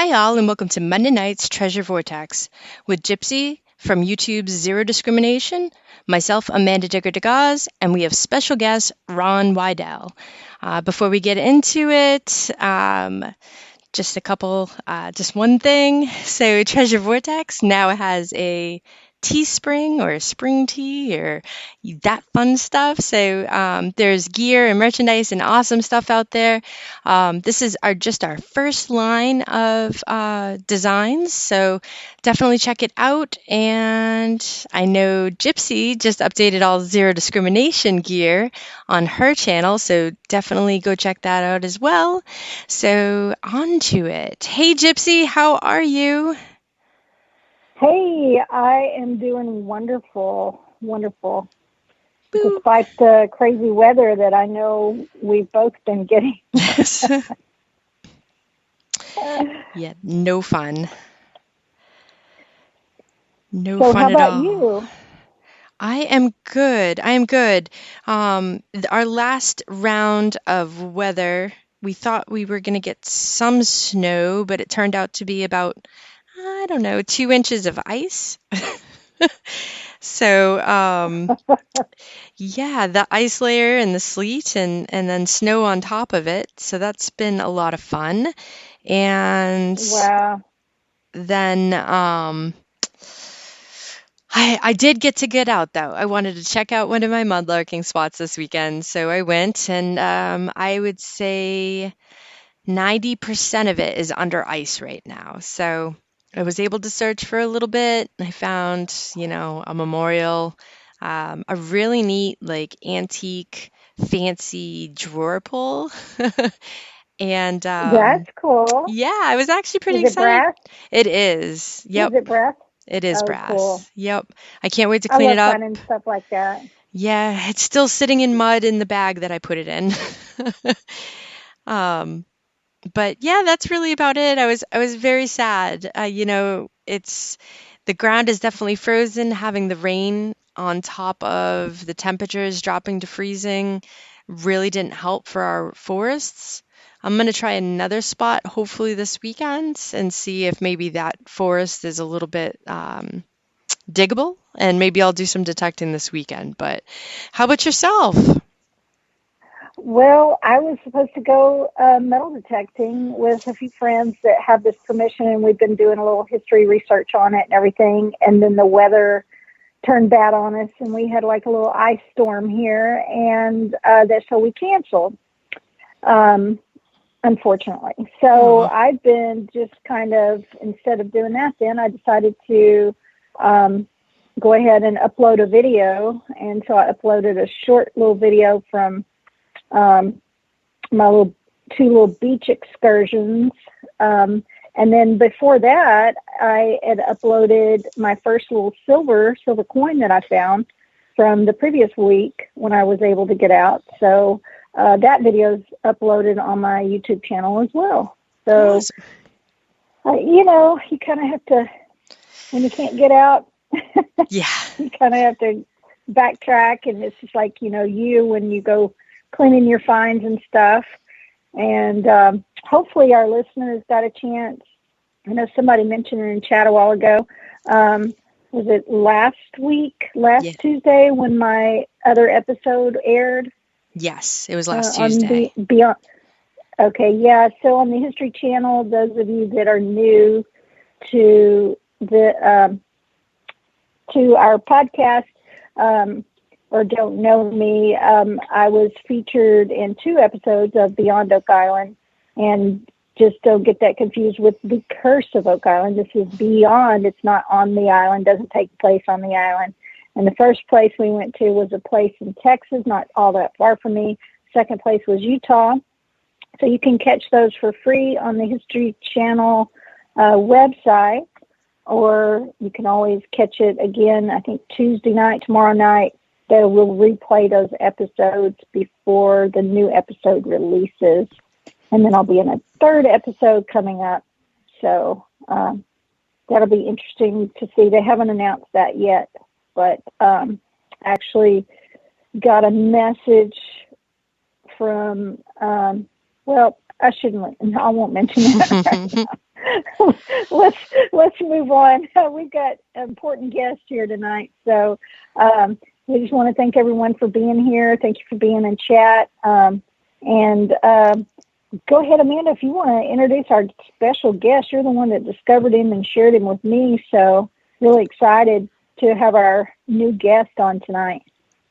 Hi all, and welcome to Monday Night's Treasure Vortex with Gypsy from YouTube's Zero Discrimination, myself, Amanda Degaz, and we have special guest Ron Waddell. Before we get into it, just one thing. So Treasure Vortex now has a Teespring or a spring tea or that fun stuff. So there's gear and merchandise and awesome stuff out there. This is our first line of designs, so definitely check it out. And I know Gypsy just updated all Zero Discrimination gear on her channel, so definitely go check that out as well. So on to it. Hey Gypsy, how are you? Hey, I am doing wonderful. Despite the crazy weather that I know we've both been getting. Yeah, no fun. No so fun how at about all. you? I am good. Our last round of weather, we thought we were going to get some snow, but it turned out to be about, 2 inches of ice. So, yeah, the ice layer and the sleet and then snow on top of it. So that's been a lot of fun. And Wow. then I did get out though. I wanted to check out one of my mudlarking spots this weekend. So I went and I would say 90% of it is under ice right now. So I was able to search for a little bit. I found, a memorial, a really neat, like antique, fancy drawer pull. And That's cool. yeah, I was actually pretty Is it excited. brass? It is. Yep, Is it brass? it is Oh, brass. cool. Yep. I can't wait to I clean love it up. finding stuff like that. Yeah, it's still sitting in mud in the bag that I put it in. But yeah, that's really about it. I was very sad. It's the ground is definitely frozen. Having the rain on top of the temperatures dropping to freezing really didn't help for our forests. I'm gonna try another spot, hopefully this weekend, and see if maybe that forest is a little bit diggable, and maybe I'll do some detecting this weekend. But how about yourself? Well, I was supposed to go metal detecting with a few friends that have this permission, and we've been doing a little history research on it and everything. And then the weather turned bad on us, and we had like a little ice storm here, and so we canceled, unfortunately. So I've been just kind of, instead of doing that, then I decided to go ahead and upload a video. And so I uploaded a short little video from my two little beach excursions. And then before that, I had uploaded my first little silver coin that I found from the previous week when I was able to get out. So that video is uploaded on my YouTube channel as well. So, you kind of have to, when you can't get out, Yeah, you kind of have to backtrack. And it's just like, when you go cleaning your finds and stuff. And hopefully our listeners got a chance. I know somebody mentioned it in chat a while ago. Was it last Tuesday when my other episode aired? Yes, it was last Tuesday. Beyond. Okay, yeah. So on the History Channel, those of you that are new to the to our podcast, or don't know me, I was featured in 2 episodes of Beyond Oak Island. And just don't get that confused with The Curse of Oak Island. This is beyond. It's not on the island, doesn't take place on the island. And the first place we went to was a place in Texas, not all that far from me. Second place was Utah. So you can catch those for free on the History Channel website, or you can always catch it again, I think Tuesday night, tomorrow night. They will replay those episodes before the new episode releases. And then I'll be in a 3rd episode coming up. So that'll be interesting to see. They haven't announced that yet, but actually got a message from, I won't mention that right now. let's move on. We've got important guests here tonight, so we just want to thank everyone for being here. Thank you for being in chat, and go ahead, Amanda, if you want to introduce our special guest. You're the one that discovered him and shared him with me, so really excited to have our new guest on tonight.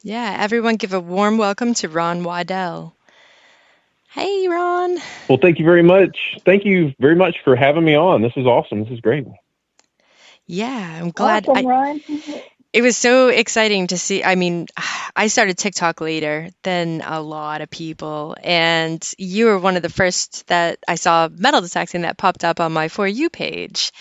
Yeah, everyone give a warm welcome to Ron Waddell. Hey, Ron. Well, thank you very much. Thank you very much for having me on. This is awesome. This is great. Yeah, I'm glad. Awesome, Ron. It was so exciting to see. I mean, I started TikTok later than a lot of people, and you were one of the first that I saw metal detecting that popped up on my For You page.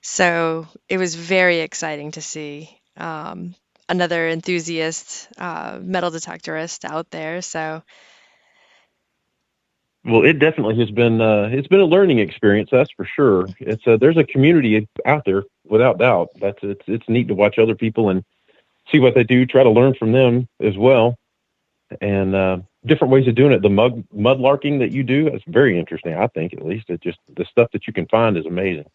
So it was very exciting to see another enthusiast metal detectorist out there. So. Well, it definitely has been. It's been a learning experience, that's for sure. It's there's a community out there, without doubt. It's neat to watch other people and see what they do. Try to learn from them as well, and different ways of doing it. The mudlarking that you do, it's very interesting. I think, at least, it just the stuff that you can find is amazing.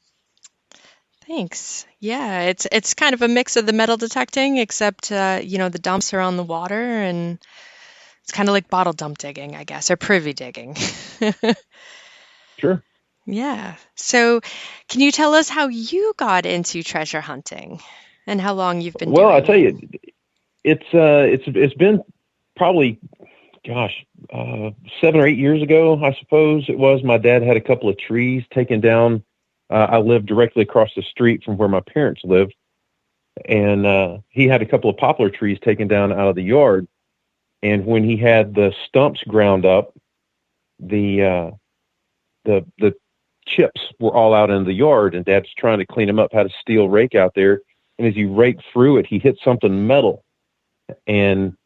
Thanks. Yeah, it's kind of a mix of the metal detecting, except the dumps are on the water, and it's kind of like bottle dump digging, I guess, or privy digging. Sure. Yeah. So, can you tell us how you got into treasure hunting and how long you've been doing Well, I tell you, it's been probably, 7 or 8 years ago, I suppose it was. My dad had a couple of trees taken down. I lived directly across the street from where my parents lived, and he had a couple of poplar trees taken down out of the yard. And when he had the stumps ground up, the chips were all out in the yard, and Dad's trying to clean them up, had a steel rake out there. And as he raked through it, he hit something metal and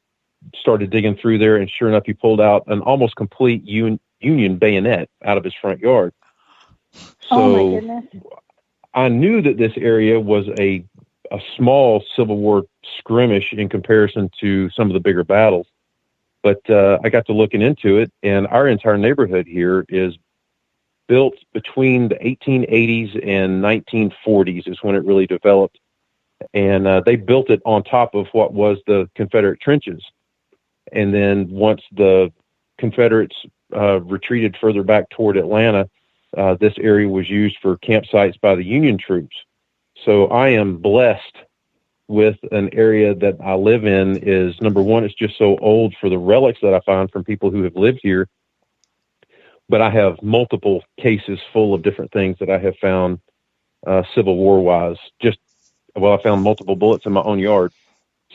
started digging through there. And sure enough, he pulled out an almost complete Union bayonet out of his front yard. So oh my goodness. I knew that this area was a small Civil War skirmish in comparison to some of the bigger battles. But I got to looking into it, and our entire neighborhood here is built between the 1880s and 1940s is when it really developed. And they built it on top of what was the Confederate trenches. And then once the Confederates retreated further back toward Atlanta, this area was used for campsites by the Union troops. So I am blessed with an area that I live in. Is number one, it's just so old for the relics that I find from people who have lived here. But I have multiple cases full of different things that I have found Civil War wise. I found multiple bullets in my own yard.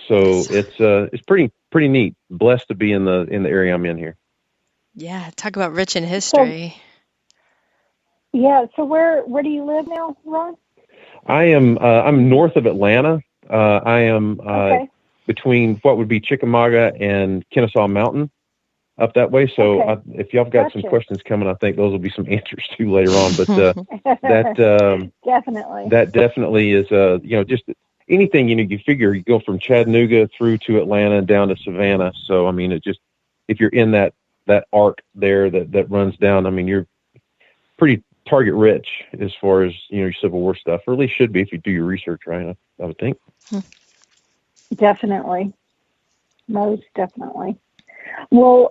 So it's pretty neat. Blessed to be in the area I'm in here. Yeah, talk about rich in history. So where do you live now, Ron? I'm north of Atlanta. I am between what would be Chickamauga and Kennesaw Mountain, up that way. So if y'all have got some questions coming, I think those will be some answers to later on. But that definitely is just anything you figure you go from Chattanooga through to Atlanta down to Savannah. So I mean, if you're in that arc there that runs down, I mean, you're pretty target rich as far as your Civil War stuff, or at least should be if you do your research right. I would think. Definitely, most definitely. Well,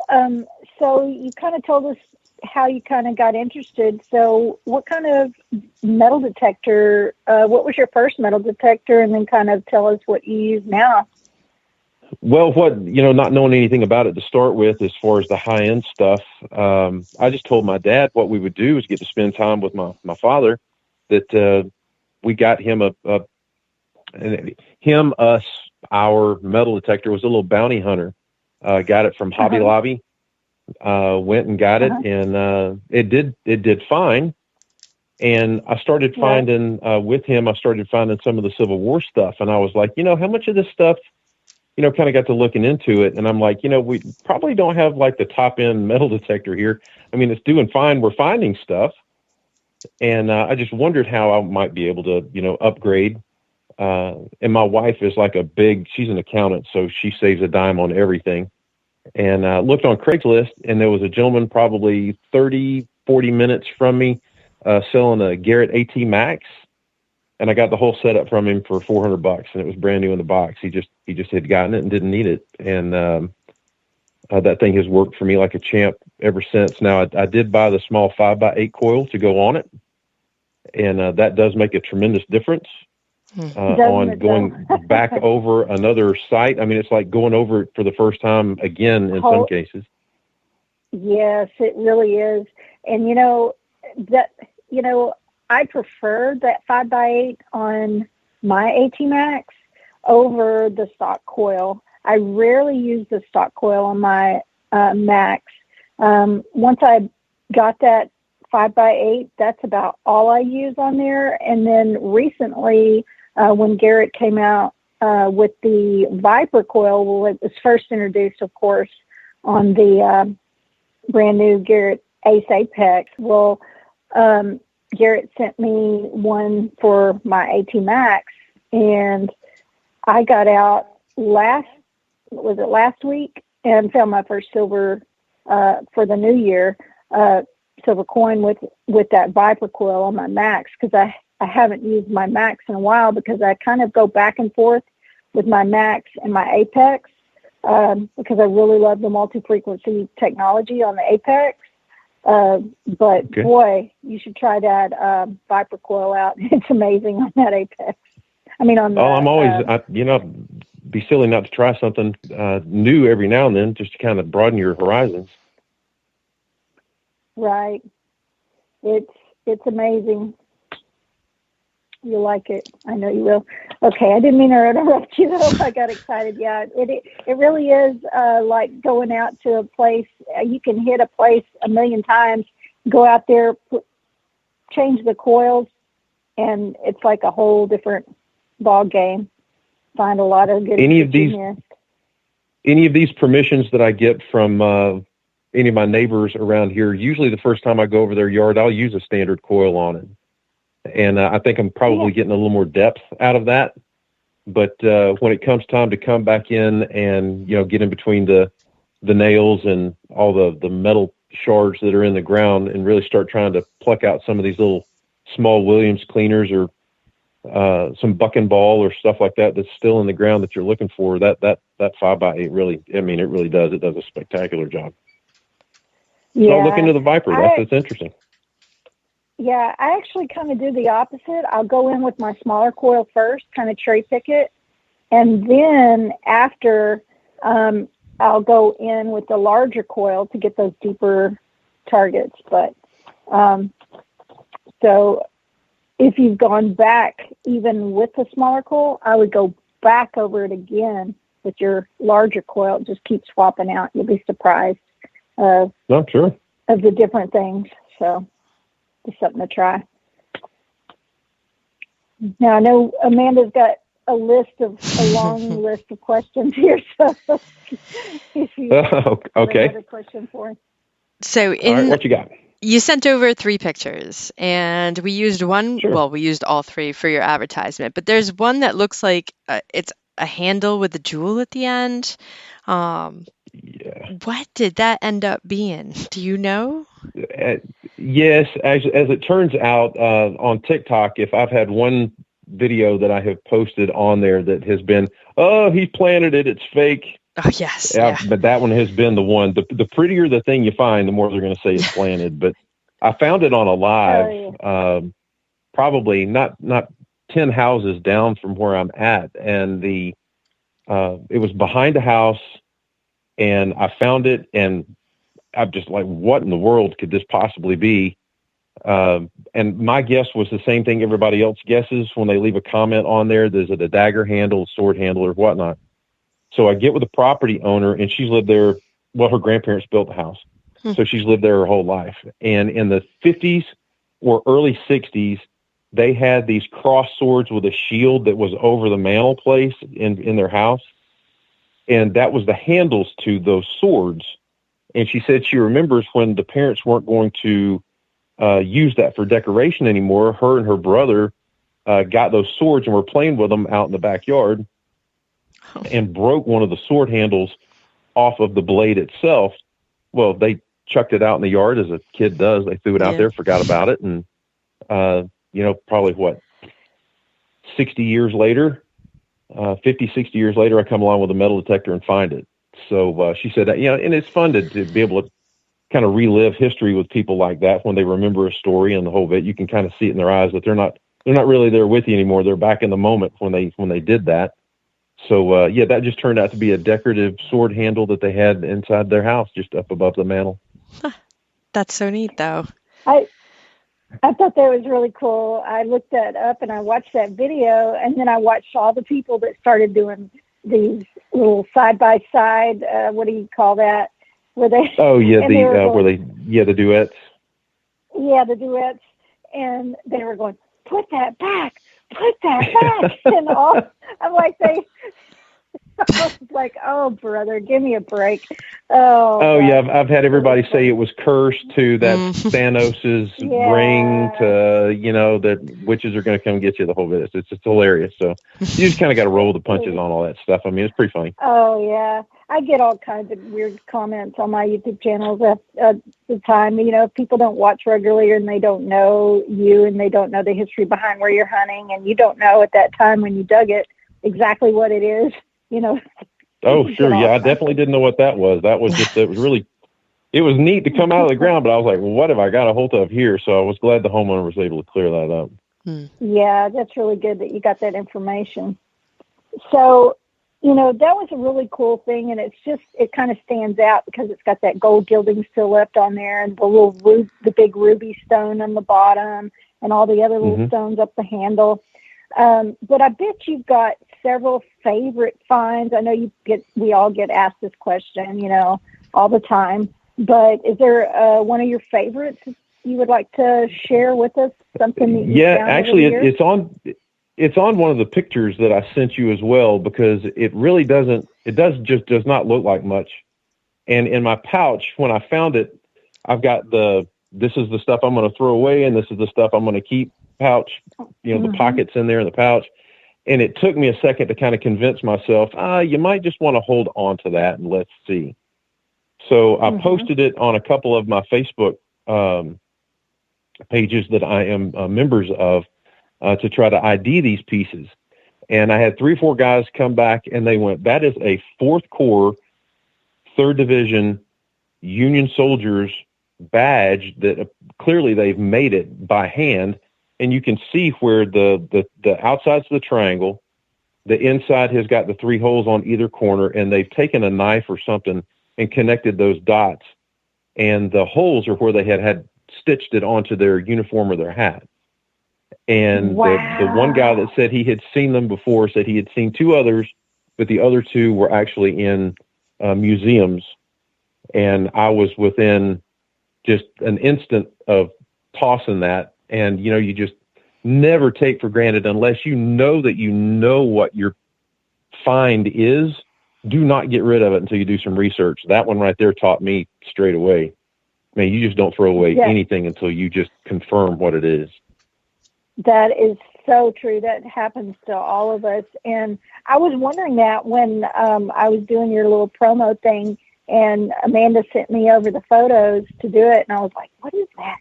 so you kind of told us how you kind of got interested. So, what kind of metal detector? What was your first metal detector, and then kind of tell us what you use now. Well, not knowing anything about it to start with, as far as the high-end stuff, I just told my dad what we would do was get to spend time with my father, that we got him our metal detector was a little bounty hunter. Got it from Hobby Lobby, went and got it, and it did fine. And I started finding, with him, some of the Civil War stuff, and I was like, how much of this stuff, kind of got to looking into it. And I'm like, we probably don't have like the top end metal detector here. I mean, it's doing fine. We're finding stuff. And I just wondered how I might be able to, upgrade. And my wife is like she's an accountant, so she saves a dime on everything. And looked on Craigslist, and there was a gentleman probably 30, 40 minutes from me selling a Garrett AT Max, and I got the whole setup from him for $400, and it was brand new in the box. He just had gotten it and didn't need it, and that thing has worked for me like a champ ever since. Now, I did buy the small 5x8 coil to go on it, and that does make a tremendous difference on going back over another site. I mean, it's like going over it for the first time again in some cases. Yes, it really is. And, I prefer that 5x8 on my AT Max over the stock coil. I rarely use the stock coil on my Max. Once I got that 5x8, that's about all I use on there. And then recently, when Garrett came out with the Viper coil, well, it was first introduced, of course, on the brand new Garrett Ace Apex. Well, Garrett sent me one for my AT Max, and I got out last week and found my first silver for the new year, silver coin with that Viper coil on my Max, because I haven't used my Max in a while, because I kind of go back and forth with my Max and my Apex, because I really love the multi-frequency technology on the Apex. But okay. Boy, you should try that Viper coil out. It's amazing on that Apex. I mean, on the, I'm always, be silly not to try something new every now and then, just to kind of broaden your horizons. Right. It's amazing. You'll like it. I know you will. Okay, I didn't mean to interrupt you, though. I got excited. Yeah, it really is like going out to a place. You can hit a place a million times, go out there, change the coils, and it's like a whole different ball game. Find a lot of good any of these permissions that I get from any of my neighbors around here, usually the first time I go over their yard, I'll use a standard coil on it. And I think I'm probably getting a little more depth out of that. But when it comes time to come back in and, get in between the nails and all the metal shards that are in the ground and really start trying to pluck out some of these little small Williams cleaners or some buck and ball or stuff like that that's still in the ground that you're looking for, that 5x8 really, it really does. It does a spectacular job. Yeah. So I'll look into the Viper. That's interesting. Yeah, I actually kind of do the opposite. I'll go in with my smaller coil first, kind of cherry pick it, and then after I'll go in with the larger coil to get those deeper targets. But so if you've gone back even with the smaller coil, I would go back over it again with your larger coil. Just keep swapping out. You'll be surprised of the different things. So just something to try. Now, I know Amanda's got a long list of questions here. So if you okay. Another question for him. So all right, what you got? You sent over 3 pictures, and we used one. Sure. Well, we used all 3 for your advertisement, but there's one that looks like it's a handle with a jewel at the end. What did that end up being? Do you know? Yes, as it turns out, on TikTok, if I've had one video that I have posted on there that has been, he planted it, it's fake. Oh, yes. Yeah. But that one has been the one. The prettier the thing you find, the more they're going to say it's planted. But I found it on a live, probably not 10 houses down from where I'm at. And it was behind a house, and I found it, and I'm just like, what in the world could this possibly be? And my guess was the same thing everybody else guesses when they leave a comment on there. Is it a dagger handle, sword handle, or whatnot? So I get with the property owner, and she's lived there. Well, her grandparents built the house, so she's lived there her whole life. And in the 50s or early 60s, they had these cross swords with a shield that was over the mantel place in their house. And that was the handles to those swords. And she said she remembers when the parents weren't going to use that for decoration anymore, her and her brother got those swords and were playing with them out in the backyard and broke one of the sword handles off of the blade itself. Well, they chucked it out in the yard, as a kid does. They threw it out there, forgot about it, and Probably 60 years later, 50, 60 years later, I come along with a metal detector and find it. So she said that, and it's fun to be able to kind of relive history with people like that when they remember a story and the whole bit. You can kind of see it in their eyes that they're not really there with you anymore. They're back in the moment when they did that. So that just turned out to be a decorative sword handle that they had inside their house, just up above the mantle. That's so neat, though. I thought that was really cool. I looked that up and I watched that video, and then I watched all the people that started doing these little side by side. What do you call that? Where they? Oh yeah, the duets. Yeah, the duets, and they were going, put that back, and all. I'm like I was like, oh brother, give me a break. Oh yeah, I've had everybody say it was cursed to that Thanos's ring to that witches are going to come get you, the whole bit. It's hilarious. So you just kind of got to roll the punches on all that stuff. I mean, it's pretty funny. Oh yeah, I get all kinds of weird comments on my YouTube channels at the time. People don't watch regularly and they don't know you and they don't know the history behind where you're hunting, and you don't know at that time when you dug it exactly what it is. Oh, sure. Yeah, I definitely didn't know what that was. It was neat to come out of the ground, but I was like, well, what have I got a hold of here? So I was glad the homeowner was able to clear that up. Yeah, that's really good that you got that information. So, that was a really cool thing, and it kind of stands out because it's got that gold gilding still left on there, and the big ruby stone on the bottom, and all the other little stones up the handle. But I bet you've got several favorite finds. I know we all get asked this question, all the time. But is there one of your favorites you would like to share with us? Something that you found actually, over the years? it's on one of the pictures that I sent you as well, because it really does not look like much. And in my pouch, when I found it, I've got this is the stuff I'm going to throw away, and this is the stuff I'm going to keep pouch, the pockets in there in the pouch. And it took me a second to kind of convince myself, you might just want to hold on to that and let's see. So I posted it on a couple of my Facebook pages that I am members of to try to ID these pieces. And I had 3 or 4 guys come back and they went, that is a 4th Corps, 3rd Division Union soldiers badge that clearly they've made it by hand. And you can see where the outside's the triangle, the inside has got the 3 holes on either corner, and they've taken a knife or something and connected those dots. And the holes are where they had stitched it onto their uniform or their hat. And the one guy that said he had seen them before said he had seen 2 others, but the other 2 were actually in museums. And I was within just an instant of tossing that. And, you just never take for granted, unless you know that you know what your find is, do not get rid of it until you do some research. That one right there taught me straight away. I mean, you just don't throw away anything until you just confirm what it is. That is so true. That happens to all of us. And I was wondering that when I was doing your little promo thing, and Amanda sent me over the photos to do it. And I was like, what is that?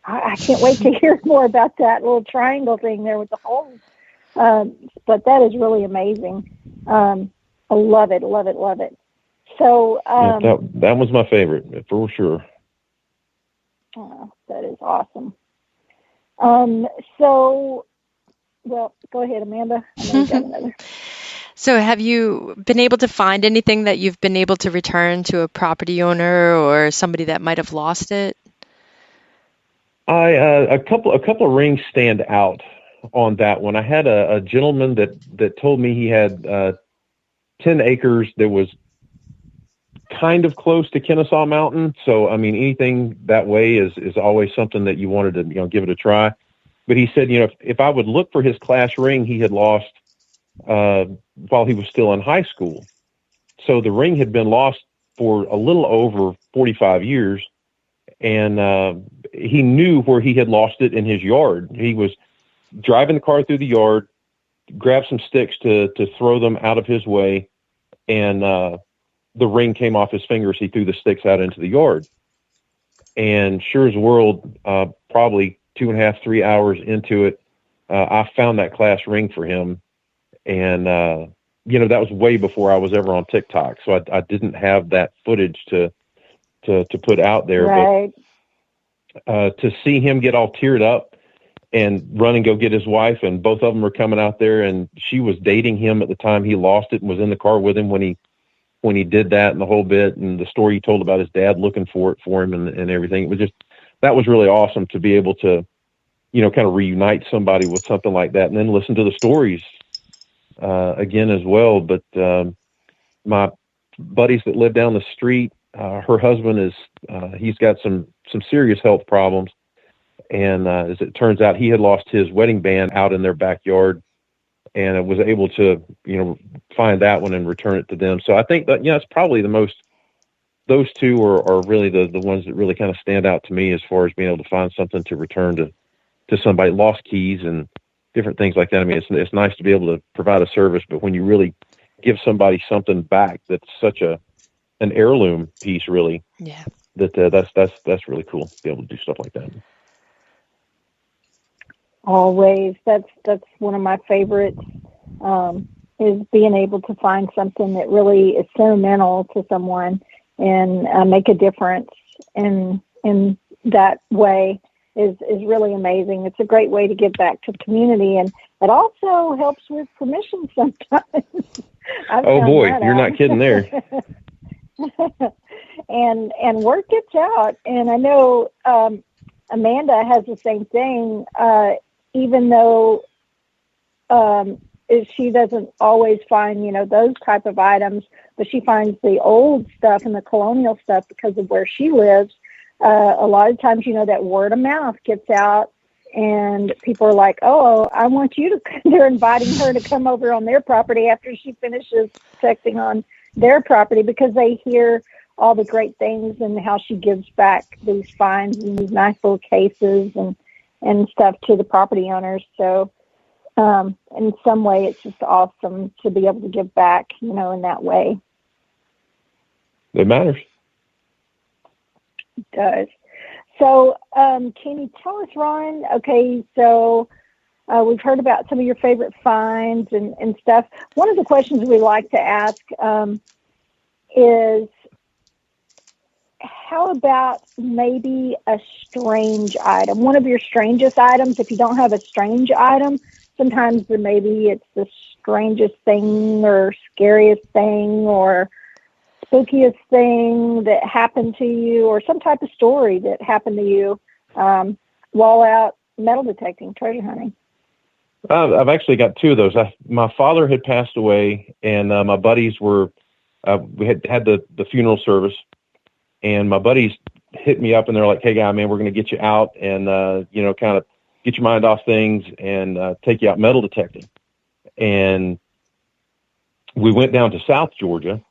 I can't wait to hear more about that little triangle thing there with the holes. But that is really amazing. I love it. So that was my favorite for sure. That is awesome. So, well, go ahead, Amanda. I know you got another. So have you been able to find anything that you've been able to return to a property owner or somebody that might have lost it? A couple of rings stand out on that one. I had a gentleman that told me he had 10 acres that was kind of close to Kennesaw Mountain. So, I mean, anything that way is always something that you wanted to, give it a try. But he said, if I would look for his class ring he had lost while he was still in high school. So the ring had been lost for a little over 45 years. And he knew where he had lost it in his yard. He was driving the car through the yard, grabbed some sticks to throw them out of his way, and the ring came off his fingers. He threw the sticks out into the yard. And sure as the world, probably 2.5, 3 hours into it, I found that class ring for him. And, that was way before I was ever on TikTok. So I didn't have that footage to put out there. Right. But to see him get all teared up and run and go get his wife, and both of them were coming out there, and she was dating him at the time he lost it and was in the car with him when he did that, and the whole bit, and the story he told about his dad looking for it for him and everything. It was just, that was really awesome to be able to, kind of reunite somebody with something like that, and then listen to the stories again as well. But my buddies that live down the street, her husband is he's got some serious health problems, and as it turns out, he had lost his wedding band out in their backyard, and I was able to find that one and return it to them. So I think that it's probably those two are really the ones that really kind of stand out to me as far as being able to find something to return to somebody. Lost keys and different things like that. I mean, it's nice to be able to provide a service, but when you really give somebody something back that's such an heirloom piece, really, yeah, that's really cool to be able to do stuff like that. Always. That's one of my favorites, is being able to find something that really is sentimental to someone and make a difference in that way is really amazing. It's a great way to give back to the community, and it also helps with permission sometimes. Oh boy, you're not kidding there. and word gets out, and I know Amanda has the same thing, even though she doesn't always find those type of items, but she finds the old stuff and the colonial stuff because of where she lives. A lot of times, that word of mouth gets out, and people are like, "Oh, I want you to." They're inviting her to come over on their property after she finishes protecting on their property, because they hear all the great things and how she gives back these finds and these nice little cases and stuff to the property owners. So, in some way, it's just awesome to be able to give back, in that way. It matters. It does. So, can you tell us, Ron? Okay, so we've heard about some of your favorite finds and stuff. One of the questions we like to ask is, how about maybe a strange item? One of your strangest items. If you don't have a strange item, sometimes maybe it's the strangest thing or scariest thing or spookiest thing that happened to you, or some type of story that happened to you while out metal detecting, treasure hunting. I've actually got two of those. My father had passed away, and my buddies we had the funeral service, and my buddies hit me up, and they're like, "Hey, guy, man, we're going to get you out and kind of get your mind off things and take you out metal detecting." And we went down to South Georgia.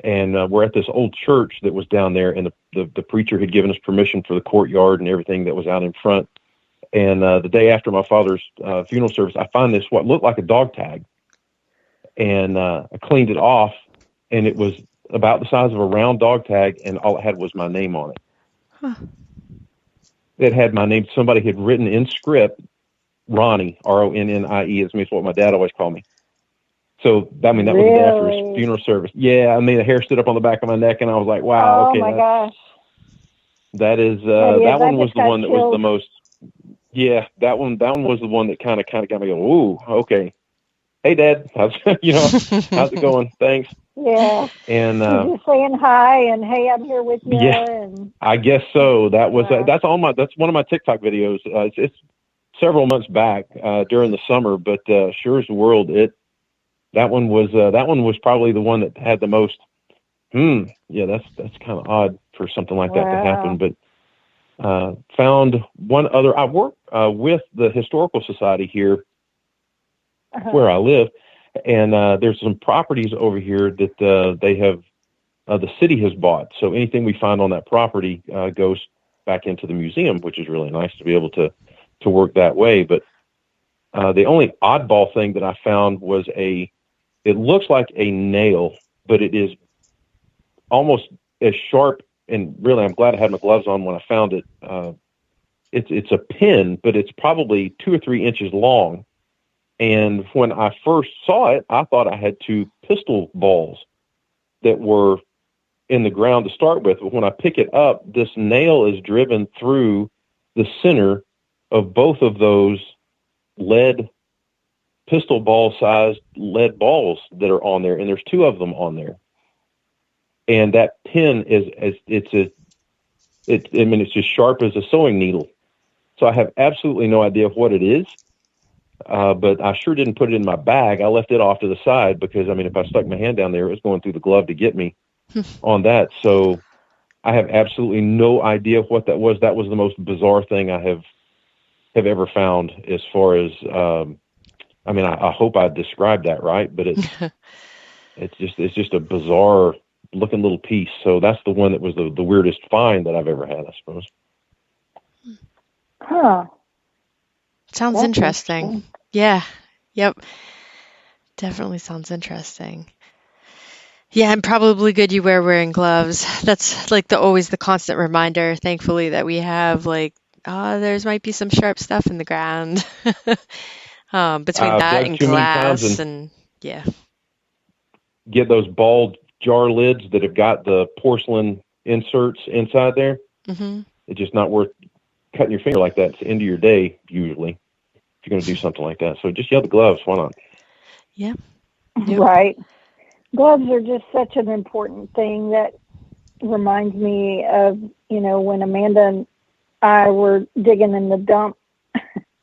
And we're at this old church that was down there, and the preacher had given us permission for the courtyard and everything that was out in front. And the day after my father's funeral service, I found this, what looked like a dog tag. And I cleaned it off, and it was about the size of a round dog tag, and all it had was my name on it. Huh. It had my name. Somebody had written in script, Ronnie, Ronnie, is what my dad always called me. So, that was the day after his funeral service. Yeah, the hair stood up on the back of my neck, and I was like, wow, okay. Oh, my gosh. That is, that one was the one that was the most, that one was the one that kind of got me going, ooh, okay. Hey, Dad, how's it going? Thanks. Yeah. And just saying hi and hey, I'm here with you. Yeah, and I guess so. That was that's one of my TikTok videos. It's several months back during the summer, but sure as the world, that one was probably the one that had the most. That's kind of odd for something like that to happen. But found one other. I work with the Historical Society here where I live, and there's some properties over here that they have. The city has bought. So anything we find on that property goes back into the museum, which is really nice to be able to work that way. But the only oddball thing that I found was it looks like a nail, but it is almost as sharp. And really, I'm glad I had my gloves on when I found it. it's a pin, but it's probably 2 or 3 inches long. And when I first saw it, I thought I had 2 pistol balls that were in the ground to start with. But when I pick it up, this nail is driven through the center of both of those lead pistol ball sized lead balls that are on there. And there's 2 of them on there. And that pin it's just sharp as a sewing needle. So I have absolutely no idea what it is. But I sure didn't put it in my bag. I left it off to the side because, if I stuck my hand down there, it was going through the glove to get me on that. So I have absolutely no idea what that was. That was the most bizarre thing I have ever found as far as, I hope I described that right, but it's just a bizarre looking little piece. So that's the one that was the weirdest find that I've ever had, I suppose. Huh. Sounds interesting. Yeah. Yep. Definitely sounds interesting. Yeah, and probably good you were wearing gloves. That's like always the constant reminder, thankfully, that we have there's might be some sharp stuff in the ground. Between that and glass and yeah. Get those ball jar lids that have got the porcelain inserts inside there. Mm-hmm. It's just not worth cutting your finger like that. It's the end of your day, usually, if you're going to do something like that. So just the gloves. Why not? Yeah. Yep. Right. Gloves are just such an important thing that reminds me of, when Amanda and I were digging in the dump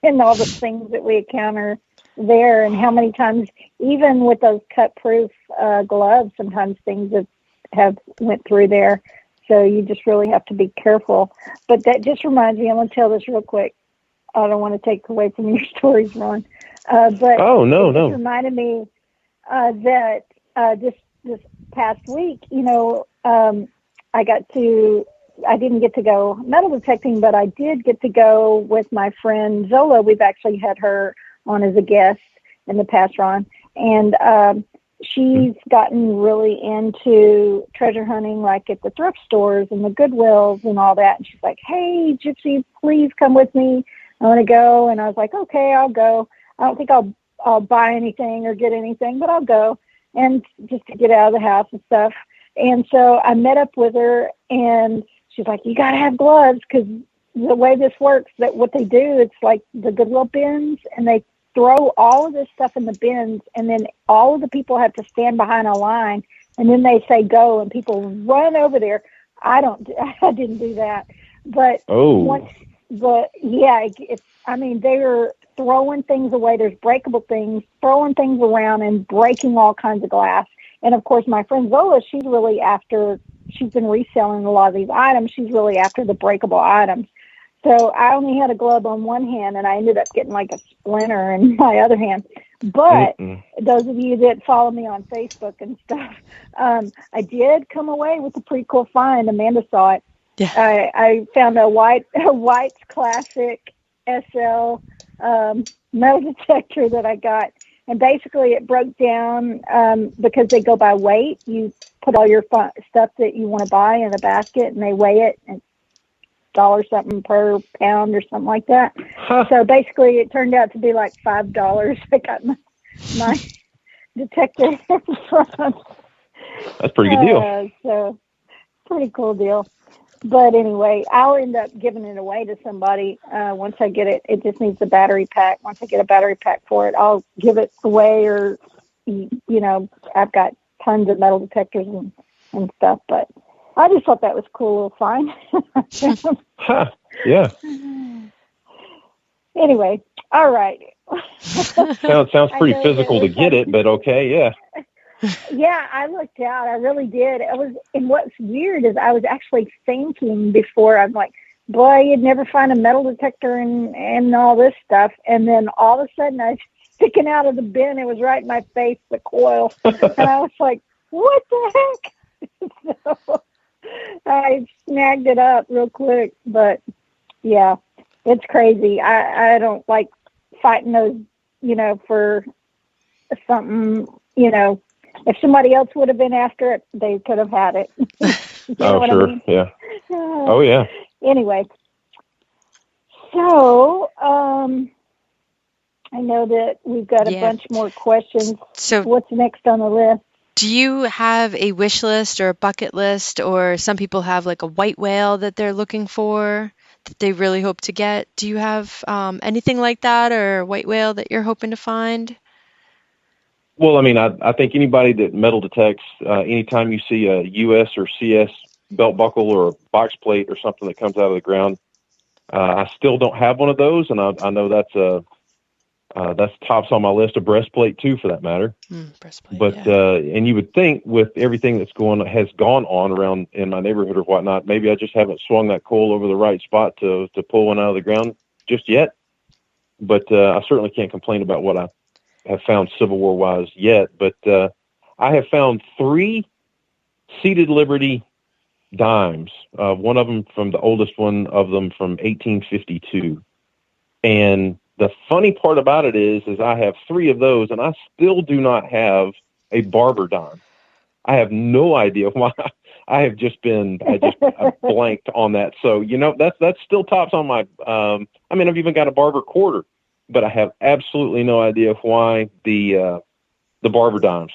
and all the things that we encounter there, and how many times, even with those cut-proof gloves, sometimes things have went through there. So you just really have to be careful. But that just reminds me, I'm going to tell this real quick. I don't want to take away from your stories, Ron. But no. It reminded me that this past week, I didn't get to go metal detecting, but I did get to go with my friend Zola. We've actually had her on as a guest in the past, Ron. And she's gotten really into treasure hunting, like at the thrift stores and the Goodwills and all that. And she's like, "Hey, Gypsy, please come with me. I want to go." And I was like, "Okay, I'll go. I don't think I'll buy anything or get anything, but I'll go." And just to get out of the house and stuff. And so I met up with her, and she's like, "You got to have gloves, because the way this works, that what they do, it's like the Goodwill bins, and they throw all of this stuff in the bins, and then all of the people have to stand behind a line, and then they say go, and people run over there." I didn't do that, but they were throwing things away. There's breakable things, throwing things around and breaking all kinds of glass. And of course, my friend Zola, she's been reselling a lot of these items. She's really after the breakable items. So I only had a glove on one hand, and I ended up getting like a splinter in my other hand. But those of you that follow me on Facebook and stuff, I did come away with a pretty cool find. Amanda saw it. Yeah. I found a white classic SL metal detector that I got. And basically it broke down because they go by weight. You put all your stuff that you want to buy in a basket, and they weigh it, and $1 something per pound or something like that. Huh. So basically it turned out to be like $5. I got my detector from. That's a pretty good deal. So pretty cool deal. But anyway, I'll end up giving it away to somebody once I get it. It just needs a battery pack. Once I get a battery pack for it, I'll give it away, or, I've got tons of metal detectors and stuff. But I just thought that was a cool little find. Huh, yeah. Anyway, all right. Sounds pretty physical to get it, but okay, yeah. Yeah, I looked out. I really did. And what's weird is I was actually thinking before, I'm like, boy, you'd never find a metal detector and all this stuff. And then all of a sudden, I was sticking out of the bin. It was right in my face, the coil. And I was like, what the heck? So I snagged it up real quick. But, yeah, it's crazy. I don't like fighting those, for something, if somebody else would have been after it, they could have had it. Oh, sure. I mean? Yeah. Oh, yeah. Anyway. So, I know that we've got a Yeah. bunch more questions. So What's next on the list? do you have a wish list or a bucket list, or some people have like a white whale that they're looking for that they really hope to get? Do you have anything like that, or a white whale that you're hoping to find? Well, I mean, I think anybody that metal detects, anytime you see a US or CS belt buckle or a box plate or something that comes out of the ground, I still don't have one of those, and I know that's tops on my list. A breastplate too, for that matter. Breastplate, But yeah. and you would think with everything has gone on around in my neighborhood or whatnot, maybe I just haven't swung that coil over the right spot to pull one out of the ground just yet. But I certainly can't complain about what I have found Civil War wise yet. But I have found 3 Seated Liberty dimes. One of them from the oldest one of them from 1852, and the funny part about it is I have 3 of those, and I still do not have a barber dime. I have no idea why. I just blanked on that. So, that's still tops on my, I've even got a barber quarter, but I have absolutely no idea why the barber dimes.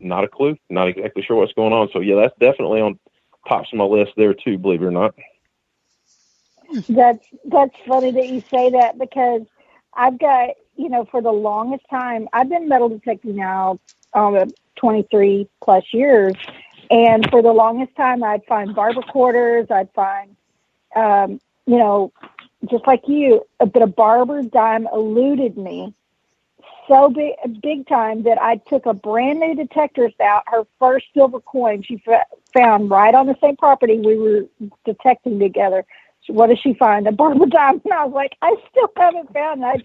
Not a clue, not exactly sure what's going on. So yeah, that's definitely on tops of my list there too, believe it or not. That's funny that you say that, because I've got, for the longest time, I've been metal detecting now 23 plus years. And for the longest time, I'd find barber quarters. I'd find, just like you, but a barber dime eluded me so big time that I took a brand new detectorist out, her first silver coin she found right on the same property we were detecting together. So what does she find? A barber dime. And I was like, I still haven't found that.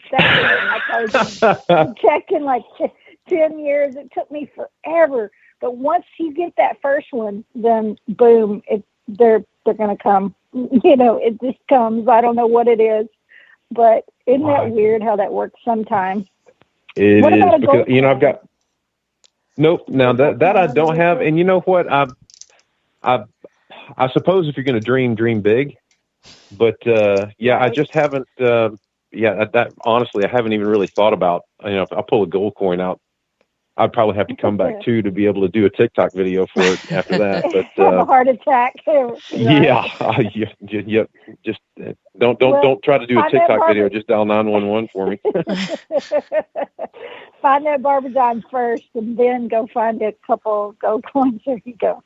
I detecting like 10 years. It took me forever. But once you get that first one, then boom, they're going to come. It just comes. I don't know what it is, but isn't that weird how that works sometimes? It is, because I've got nope. Now that I don't have, and you know what? I suppose if you're going to dream big, but I just haven't. That honestly, I haven't even really thought about. If I pull a gold coin out, I'd probably have to come back too to be able to do a TikTok video for it after that. But have a heart attack. Right? Yeah. Just don't try to do a TikTok video. Just dial 911 for me. Find that barber dime first, and then go find a couple gold coins. There you go.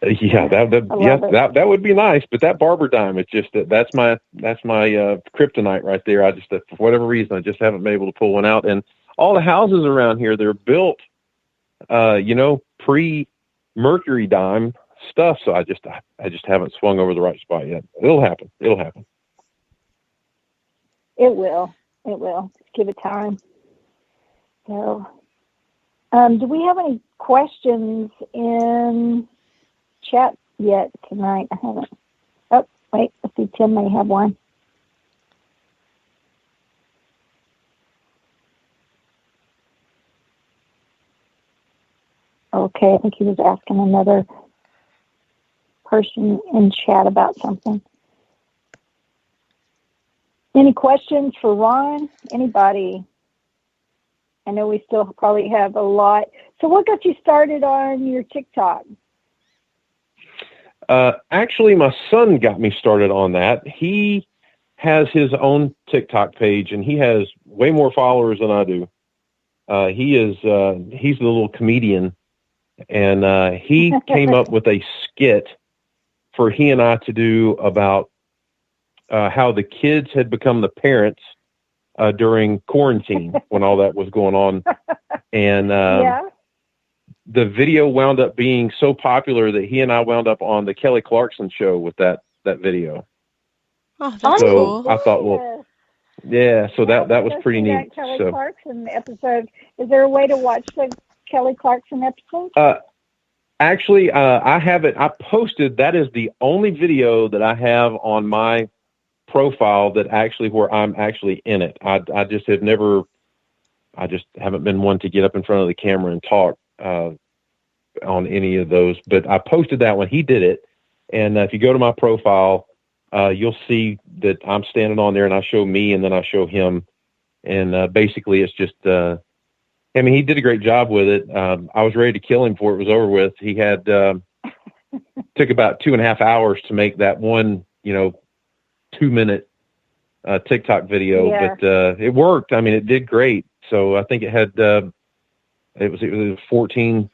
Yeah, that would be nice. But that barber dime, it's just that's my kryptonite right there. I just, for whatever reason, I just haven't been able to pull one out. And all the houses around here, they're built, pre-mercury dime stuff. So I just haven't swung over the right spot yet. It'll happen. It will. Just give it time. So, do we have any questions in chat yet tonight? I haven't. Oh, wait. Let's see. Tim may have one. Okay, I think he was asking another person in chat about something. Any questions for Ron? Anybody? I know we still probably have a lot. So what got you started on your TikTok? Actually, my son got me started on that. He has his own TikTok page, and he has way more followers than I do. He's the little comedian. And he came up with a skit for he and I to do about how the kids had become the parents during quarantine when all that was going on. And the video wound up being so popular that he and I wound up on the Kelly Clarkson show with that video. Oh, that's so cool. I thought, well, yeah, so that was pretty neat. That Kelly Clarkson episode. Is there a way to watch the Kelly Clarkson episode? Actually, I have it. I posted. That is the only video that I have on my profile that actually where I'm actually in it. I just have never. I just haven't been one to get up in front of the camera and talk on any of those. But I posted that one. He did it, and if you go to my profile, you'll see that I'm standing on there and I show me and then I show him. And basically it's just, I mean, he did a great job with it. I was ready to kill him before it was over with. He had, took about 2.5 hours to make that one, 2-minute TikTok video, but it worked. I mean, it did great. So I think it had, it was 14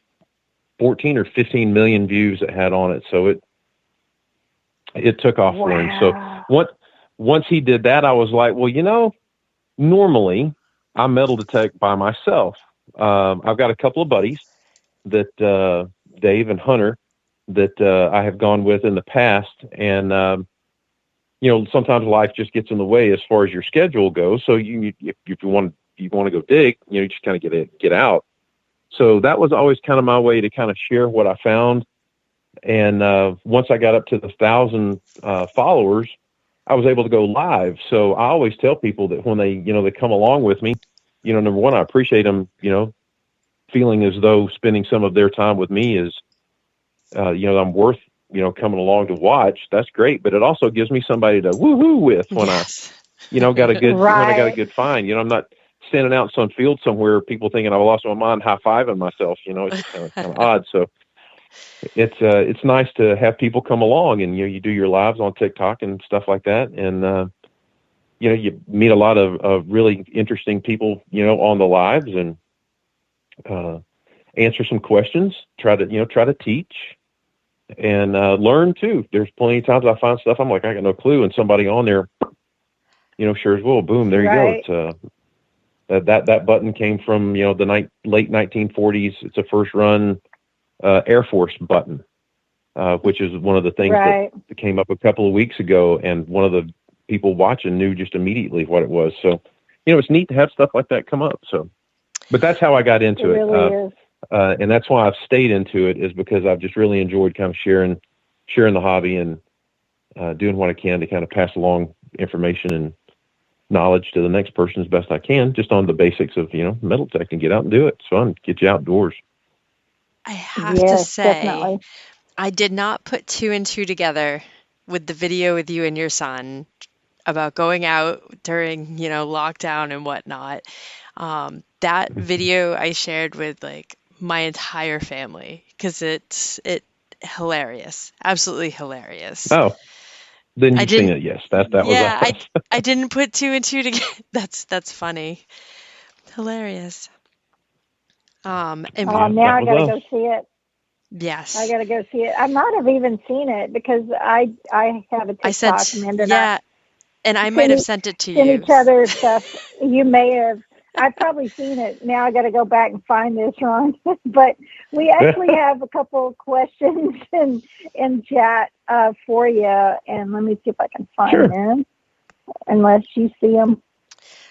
or 15 million views it had on it. So it took off for him. So once he did that, I was like, well, normally I metal detect by myself. I've got a couple of buddies that, Dave and Hunter, that I have gone with in the past. And, sometimes life just gets in the way as far as your schedule goes. So if you want to go dig, you just kind of get out. So that was always kind of my way to kind of share what I found. And once I got up to the 1,000 followers, I was able to go live. So I always tell people that when they come along with me, number one, I appreciate them, feeling as though spending some of their time with me is, I'm worth, coming along to watch. That's great. But it also gives me somebody to woo-hoo with when yes. got a good, right. when I got a good find. I'm not standing out in some field somewhere, people thinking I've lost my mind, high-fiving myself, it's kind of odd. So it's nice to have people come along and, you do your lives on TikTok and stuff like that. And, you meet a lot of really interesting people, on the lives and, answer some questions, try to teach and, learn too. There's plenty of times I find stuff I'm like, I got no clue. And somebody on there, sure as well, boom, there you right. go. It's, that button came from, the late 1940s. It's a first run, Air Force button, which is one of the things right. that came up a couple of weeks ago. And one of the people watching knew just immediately what it was. So, it's neat to have stuff like that come up. So, but that's how I got into it. Really is. And that's why I've stayed into it, is because I've just really enjoyed kind of sharing the hobby and, doing what I can to kind of pass along information and knowledge to the next person as best I can, just on the basics of, metal tech, and get out and do it. It's fun. Get you outdoors. I have to say, definitely. I did not put 2 and 2 together with the video with you and your son about going out during, lockdown and whatnot. That video I shared with my entire family because it's hilarious, absolutely hilarious. Oh, then you've seen it. Yes, that was. Yeah, I didn't put 2 and 2 together. That's funny, hilarious. And now I gotta go see it. Yes, I gotta go see it. I might have even seen it because I have a TikTok. and I might have sent it to you. Send each other stuff. You may have. I've probably seen it. Now I got to go back and find this, Ron. But we actually have a couple of questions in chat for you, and let me see if I can find them. Unless you see them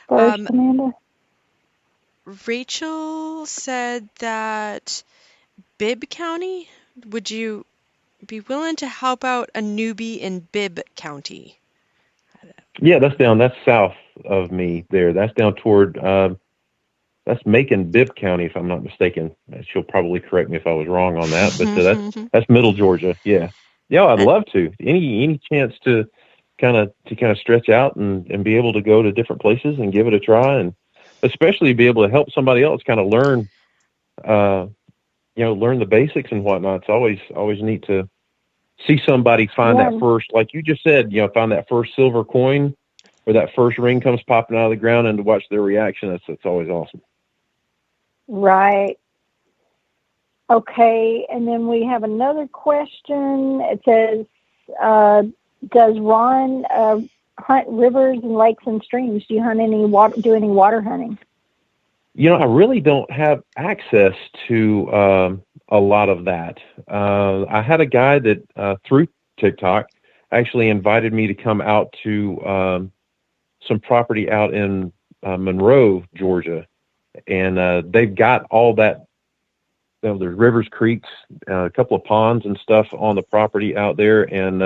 first, Amanda. Rachel said that Bibb County, would you be willing to help out a newbie in Bibb County? Yeah, that's south of me there. That's down toward, that's Macon, Bibb County, if I'm not mistaken. She'll probably correct me if I was wrong on that, but that's middle Georgia. Yeah. Yeah, I'd love to. Any chance to kind of stretch out and be able to go to different places and give it a try, and especially be able to help somebody else kind of learn, learn the basics and whatnot. It's always neat to see somebody find that first, like you just said, find that first silver coin or that first ring comes popping out of the ground, and to watch their reaction. That's always awesome. Right. Okay. And then we have another question. It says, does Ron hunt rivers and lakes and streams? Do you hunt do any water hunting? I really don't have access to a lot of that. I had a guy that through TikTok actually invited me to come out to some property out in Monroe, Georgia, and they've got all that. There's rivers, creeks, a couple of ponds and stuff on the property out there, and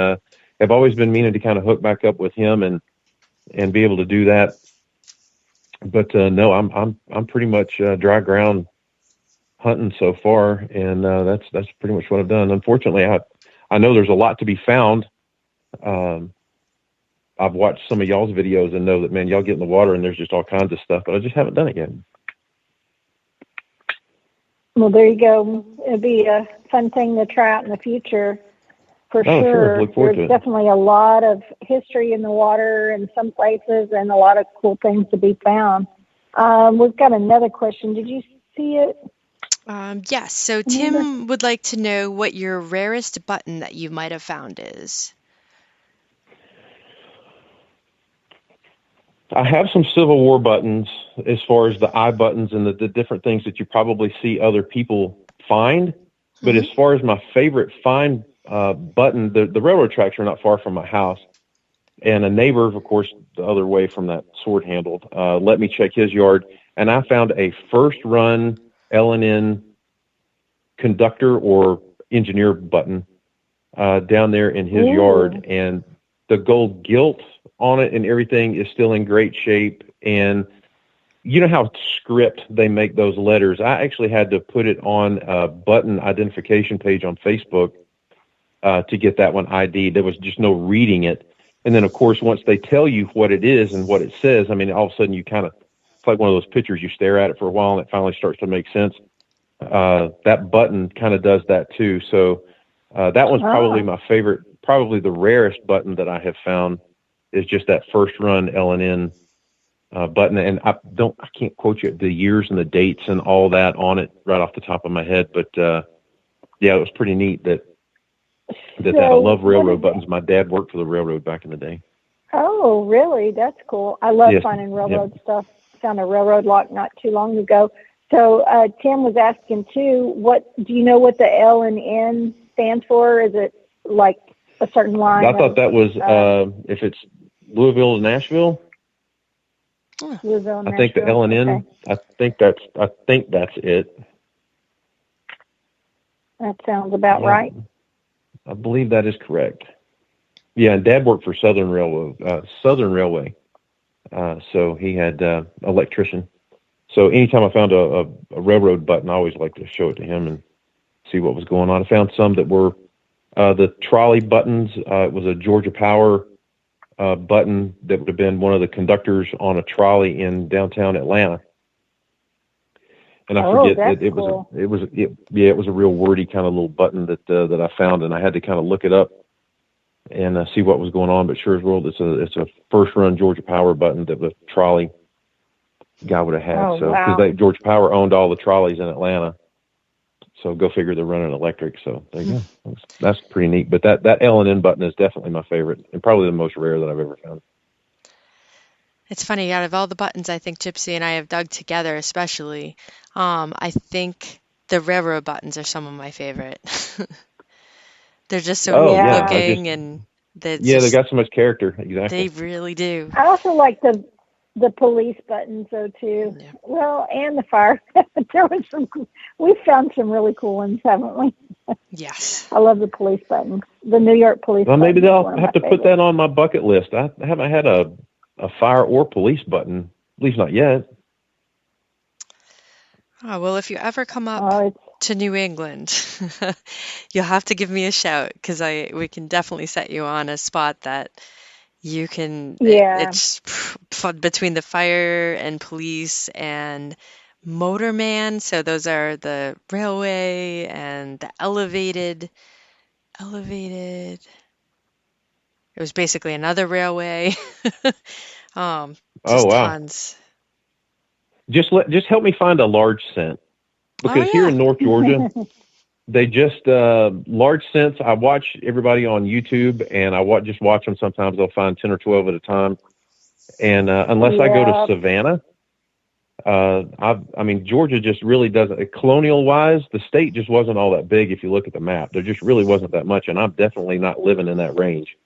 I've always been meaning to kind of hook back up with him and be able to do that. But no, I'm pretty much dry ground hunting so far, and that's pretty much what I've done. Unfortunately, I know there's a lot to be found I've watched some of y'all's videos and know that, man, y'all get in the water and there's just all kinds of stuff, but I just haven't done it yet. Well, there you go. It'd be a fun thing to try out in the future, for sure. Look forward to There's it. definitely a lot of history in the water in some places and a lot of cool things to be found. We've got another question. Did you see it? Yes. So Tim would like to know what your rarest button that you might have found is. I have some Civil War buttons as far as the eye buttons and the different things that you probably see other people find. But as far as my favorite find button, the railroad tracks are not far from my house. And a neighbor, of course, the other way from that sword handle, let me check his yard. And I found a first run L&N conductor or engineer button down there in his yard. And the gold gilt on it and everything is still in great shape. And you know how script they make those letters? I actually had to put it on a button identification page on Facebook to get that one ID'd. There was just no reading it. And then, of course, once they tell you what it is and what it says, I mean, all of a sudden you kind of, it's like one of those pictures, you stare at it for a while and it finally starts to make sense. That button kind of does that too. So that one's probably my favorite, probably the rarest button that I have found is just that first run L&N button. And I can't quote you the years and the dates and all that on it right off the top of my head. But yeah, it was pretty neat that I love railroad buttons. My dad worked for the railroad back in the day. Oh, really? That's cool. I love finding railroad stuff. Found a railroad lock not too long ago. So Tim was asking too, do you know what the L and N stands for? Is it like a certain line? I thought that was if it's Louisville to Nashville. Louisville and I think the L and N. Okay. I think that's it. That sounds about right. I believe that is correct. Yeah, and Dad worked for Southern Railway. So he had electrician. So anytime I found a railroad button, I always liked to show it to him and see what was going on. I found some that were the trolley buttons. It was a Georgia Power button that would have been one of the conductors on a trolley in downtown Atlanta. And I forget that it was a real wordy kind of little button that I found, and I had to kind of look it up and see what was going on. But sure as well, it's a first run Georgia Power button that the trolley guy would have had. Because Georgia Power owned all the trolleys in Atlanta. So go figure, they're running electric. So there you go. That's pretty neat. But that L&N button is definitely my favorite and probably the most rare that I've ever found. It's funny, out of all the buttons I think Gypsy and I have dug together, especially, I think the railroad buttons are some of my favorite. They're just so neat looking, and they got so much character. Exactly. They really do. I also like the police buttons though too. Yeah. Well, and the fire. We've found some really cool ones, haven't we? Yes. I love the police buttons. The New York police. Well, maybe they'll have to put that on my bucket list. I haven't had a fire or police button, at least not yet. Oh, well, if you ever come up to New England, you'll have to give me a shout, because we can definitely set you on a spot that you can. It's between the fire and police and motorman. So those are the railway and the elevated. It was basically another railway. Tons. Just help me find a large scent, because here in North Georgia, they just large scents. I watch everybody on YouTube, and I just watch them. Sometimes they'll find 10 or 12 at a time, and unless I go to Savannah, I mean Georgia just really doesn't. Colonial wise, the state just wasn't all that big. If you look at the map, there just really wasn't that much, and I'm definitely not living in that range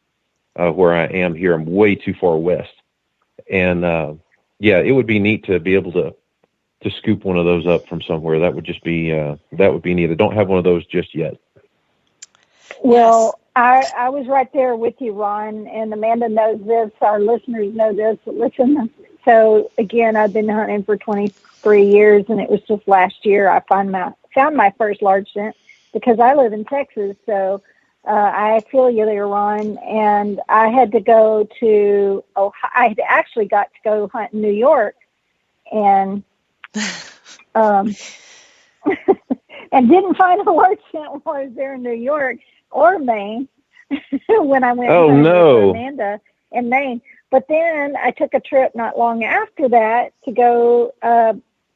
where I am here. I'm way too far west. And it would be neat to be able to scoop one of those up from somewhere. That would just be neat. I don't have one of those just yet. Well, I was right there with you, Ron, and Amanda knows this. Our listeners know this. Listen, so again, I've been hunting for 23 years, and it was just last year I found my first large scent, because I live in Texas. So I feel you there, Ron. And I had to go to Ohio. I had actually got to go hunt in New York, and and didn't find a large scent while I was there in New York or Maine when I went hunting with Amanda in Maine. But then I took a trip not long after that to go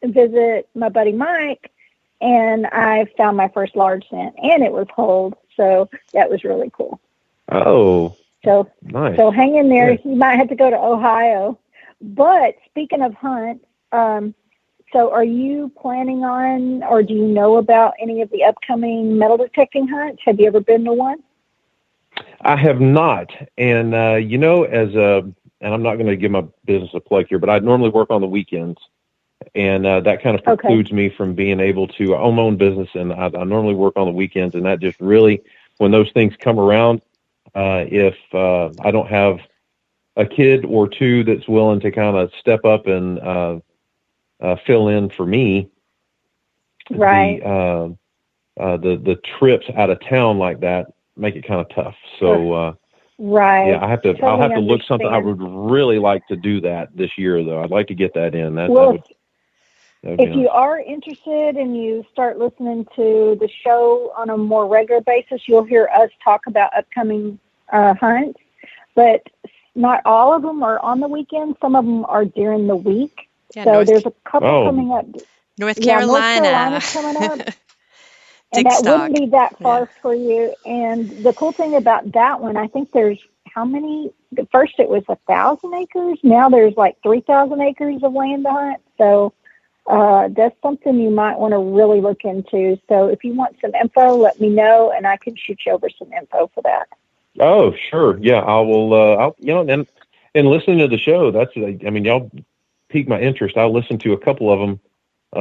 visit my buddy Mike, and I found my first large scent, and it was hold. So that was really cool. Oh, so nice. So hang in there. You might have to go to Ohio. But speaking of hunts, so are you planning on, or do you know about any of the upcoming metal detecting hunts? Have you ever been to one? I have not. And, and I'm not going to give my business a plug here, but I normally work on the weekends. And that kind of precludes me from being able to own my own business. And I normally work on the weekends. And that just really, when those things come around, if I don't have a kid or two that's willing to kind of step up and fill in for me, right? The trips out of town like that make it kind of tough. So, right. Yeah, I'll have to look something. I would really like to do that this year, though. I'd like to get that in. If you are interested and you start listening to the show on a more regular basis, you'll hear us talk about upcoming hunts. But not all of them are on the weekend. Some of them are during the week. Yeah, so there's a couple coming up. North Carolina. North Carolina's coming up. And that wouldn't be that far for you. And the cool thing about that one, I think there's how many? At first it was 1,000 acres. Now there's like 3,000 acres of land to hunt. So that's something you might want to really look into. So if you want some info, let me know, and I can shoot you over some info for that. Oh, sure. Yeah, I will. And listening to the show, y'all piqued my interest. I listened to a couple of them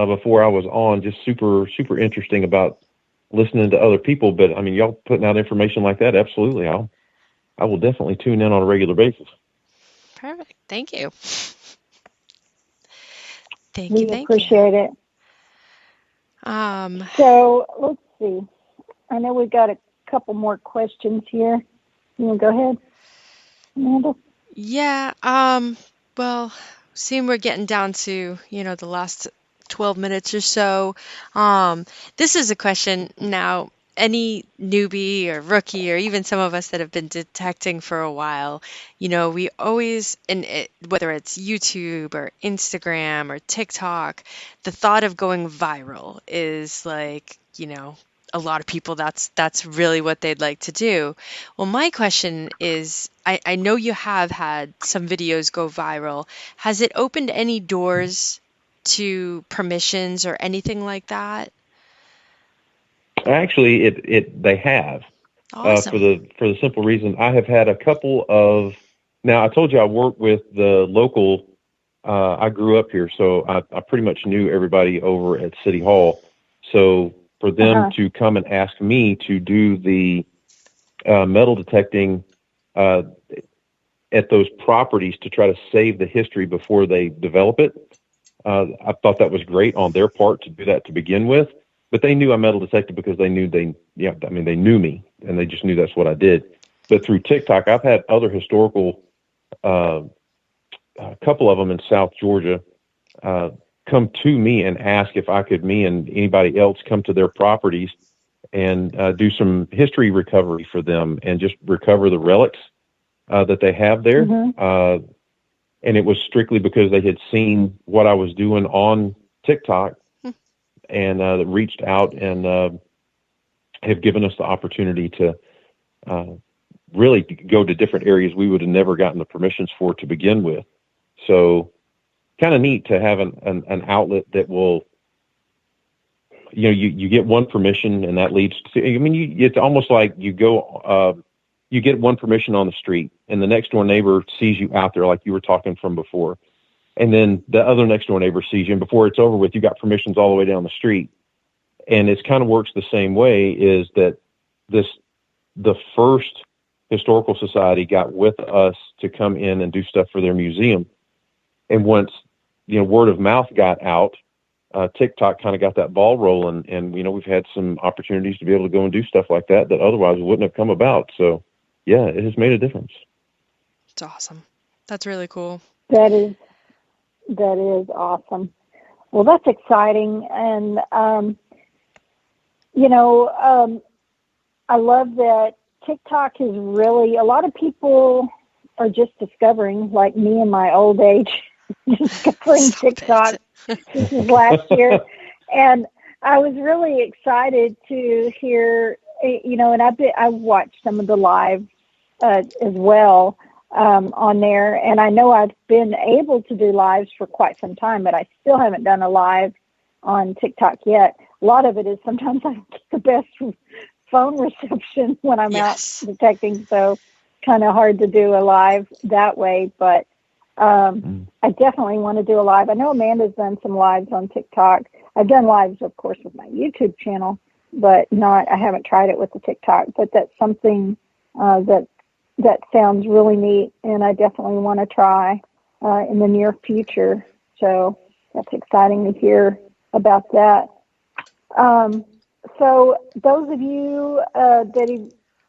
before I was on. Just super, super interesting about listening to other people. But y'all putting out information like that, absolutely. I will definitely tune in on a regular basis. Perfect. Thank you. We appreciate it. So let's see. I know we've got a couple more questions here. You want to go ahead, Amanda? Yeah. Well, seeing we're getting down to, the last 12 minutes or so. This is a question now. Any newbie or rookie, or even some of us that have been detecting for a while, we always, whether it's YouTube or Instagram or TikTok, the thought of going viral is like, a lot of people, that's really what they'd like to do. Well, my question is, I know you have had some videos go viral. Has it opened any doors to permissions or anything like that? Actually, they have. Awesome. For the simple reason, I have had a couple of. Now, I told you I work with the local. I grew up here, so I pretty much knew everybody over at City Hall. So for them to come and ask me to do the metal detecting at those properties to try to save the history before they develop it, I thought that was great on their part to do that to begin with. But they knew I metal detected because they knew they knew me, and they just knew that's what I did. But through TikTok, I've had other historical, a couple of them in South Georgia, come to me and ask if I could, me and anybody else, come to their properties and do some history recovery for them and just recover the relics that they have there. Mm-hmm. And it was strictly because they had seen what I was doing on TikTok and reached out and have given us the opportunity to really go to different areas we would have never gotten the permissions for to begin with. So kind of neat to have an outlet that will, you get one permission and that leads to, it's almost like you go, you get one permission on the street and the next door neighbor sees you out there like you were talking from before. And then the other next door neighbor sees you, and before it's over with, you got permissions all the way down the street. And it kind of works the same way, is that the first historical society got with us to come in and do stuff for their museum. And once, word of mouth got out, TikTok kind of got that ball rolling, and we've had some opportunities to be able to go and do stuff like that otherwise wouldn't have come about. So yeah, it has made a difference. It's awesome. That's really cool. That is awesome. Well, that's exciting, and I love that TikTok is really, a lot of people are just discovering, like me in my old age, discovering TikTok. This is last year. And I was really excited to hear, and I watched some of the live as well on there. And I know I've been able to do lives for quite some time, but I still haven't done a live on TikTok yet. A lot of it is sometimes I don't get the best phone reception when I'm out detecting, so kind of hard to do a live that way. But I definitely want to do a live. I know Amanda's done some lives on TikTok. I've done lives, of course, with my YouTube channel, but I haven't tried it with the TikTok. But that's something that sounds really neat, and I definitely want to try in the near future. So that's exciting to hear about that. So those of you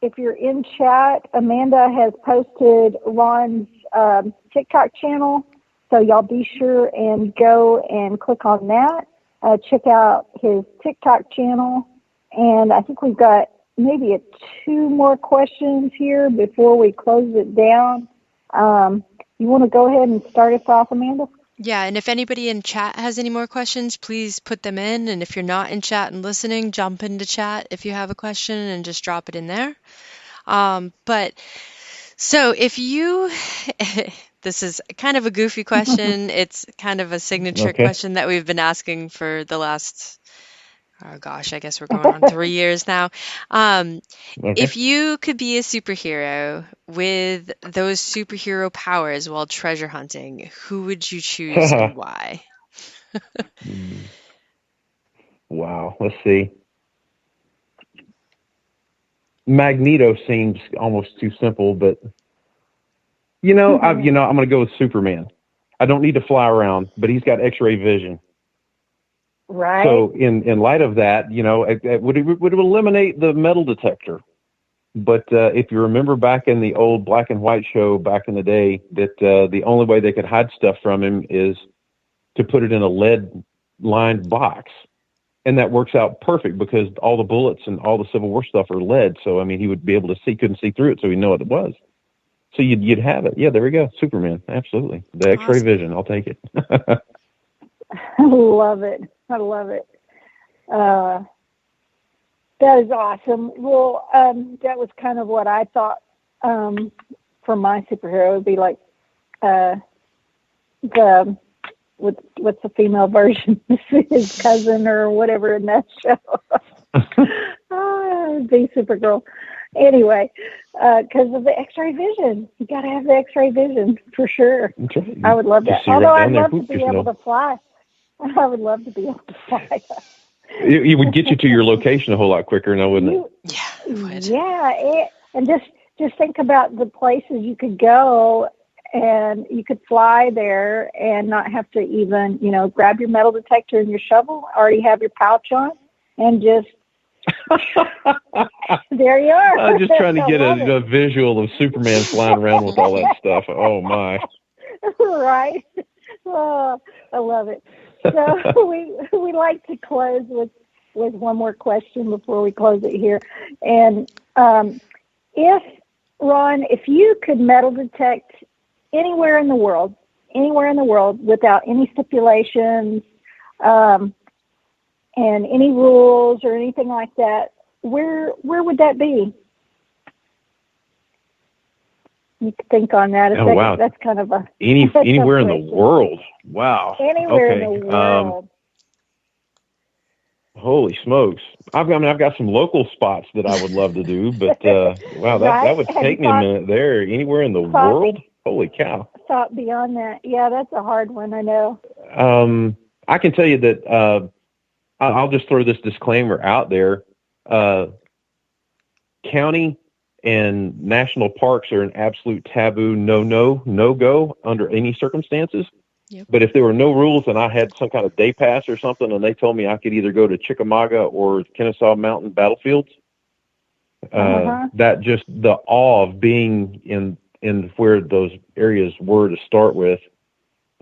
if you're in chat, Amanda has posted Ron's TikTok channel, so y'all be sure and go and click on that. Check out his TikTok channel, and I think we've got maybe 2 more questions here before we close it down. You want to go ahead and start us off, Amanda? Yeah, and if anybody in chat has any more questions, please put them in. And if you're not in chat and listening, jump into chat if you have a question and just drop it in there. But so if you, this is kind of a goofy question. It's kind of a signature question that we've been asking for the last, oh gosh, I guess we're going on 3 years now. If you could be a superhero with those superhero powers while treasure hunting, who would you choose and why? Wow, let's see. Magneto seems almost too simple, but I'm going to go with Superman. I don't need to fly around, but he's got X-ray vision. Right. So in light of that, it would eliminate the metal detector. But if you remember back in the old black and white show back in the day, that the only way they could hide stuff from him is to put it in a lead-lined box. And that works out perfect because all the bullets and all the Civil War stuff are lead. So, I mean, he would be able to couldn't see through it, so he'd know what it was. So you'd have it. Yeah, there we go. Superman. Absolutely. The X-ray vision. I'll take it. I love it. I love it. That is awesome. Well, that was kind of what I thought for my superhero. It would be like what's the female version? His cousin or whatever in that show. Be Supergirl. Anyway, because of the X-ray vision. You got to have the X-ray vision for sure. Okay. I would love that. Although I'd love to be able to fly. I would love to be able to fly. It would get you to your location a whole lot quicker now, wouldn't it? Yeah, it would. Yeah, and just think about the places you could go, and you could fly there and not have to even, grab your metal detector and your shovel, already have your pouch on, and just, there you are. I'm just trying to get a visual of Superman flying around with all that stuff. Oh, my. Right. Oh, I love it. So we like to close with one more question before we close it here. And if you could metal detect anywhere in the world without any stipulations and any rules or anything like that, where would that be? You could think on that. Oh, wow. That's kind of a... anywhere in the world. Wow. Anywhere in the world. Holy smokes. I've got some local spots that I would love to do, but wow, that would take me a minute there. Anywhere in the world? Holy cow. Thought beyond that. Yeah, that's a hard one, I know. I can tell you that I'll just throw this disclaimer out there. County and national parks are an absolute taboo, no-go under any circumstances. Yep. But if there were no rules and I had some kind of day pass or something, and they told me I could either go to Chickamauga or Kennesaw Mountain battlefields, that just the awe of being in where those areas were to start with,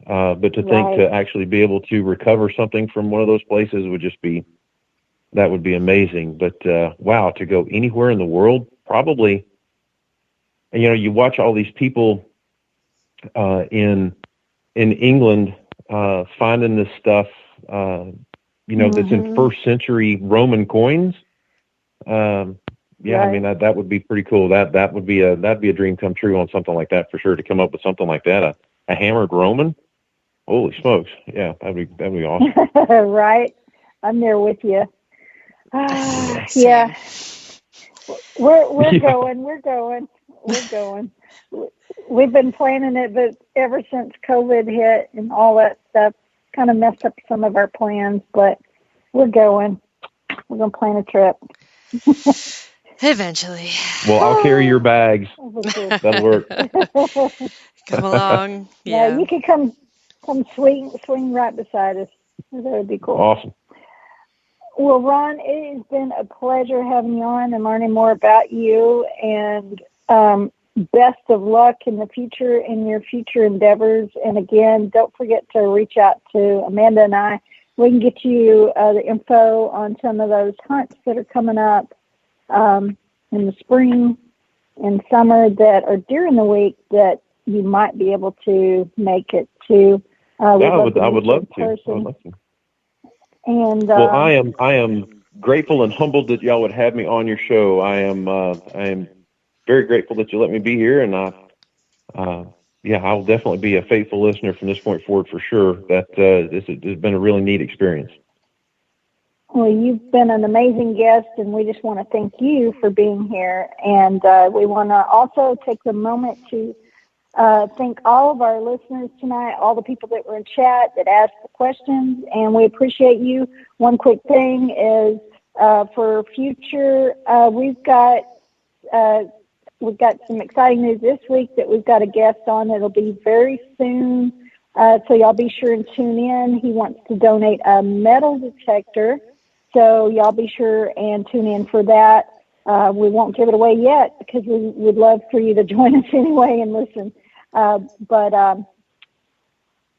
but to think to actually be able to recover something from one of those places would just be, that would be amazing. But wow, to go anywhere in the world, probably. And, you know, you watch all these people in England finding this stuff, you know, that's in first century Roman coins. Yeah, I mean that would be pretty cool. That'd be a dream come true on something like that for sure. To come up with something like that, a hammered Roman. Holy smokes! Yeah, that'd be awesome. Right, I'm there with you. Yeah, we're going. We've been planning it, but ever since COVID hit and all that stuff, kind of messed up some of our plans. But we're going. We're gonna plan a trip. Eventually. Well, I'll carry your bags. That'll work. Come along. Yeah. You can come swing right beside us. That would be cool. Awesome. Well, Ron, it has been a pleasure having you on and learning more about you. And best of luck in the future, in your future endeavors. And again, don't forget to reach out to Amanda and I. We can get you the info on some of those hunts that are coming up in the spring and summer that are during the week that you might be able to make it to. I would love to. And well, I am grateful and humbled that y'all would have me on your show. I am very grateful that you let me be here, and I'll definitely be a faithful listener from this point forward for sure. That this has been a really neat experience. Well, you've been an amazing guest, and we just want to thank you for being here. And we want to also take the moment to thank all of our listeners tonight, all the people that were in chat that asked the questions, and we appreciate you. One quick thing is for future, we've got some exciting news this week that we've got a guest on that'll be very soon. So y'all be sure and tune in. He wants to donate a metal detector. So y'all be sure and tune in for that. We won't give it away yet because we would love for you to join us anyway and listen. But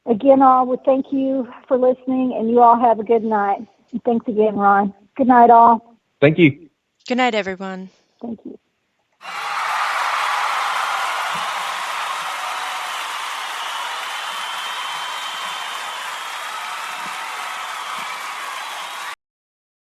again, all would thank you for listening, and you all have a good night. Thanks again, Ron. Good night, all. Thank you. Good night, everyone. Thank you.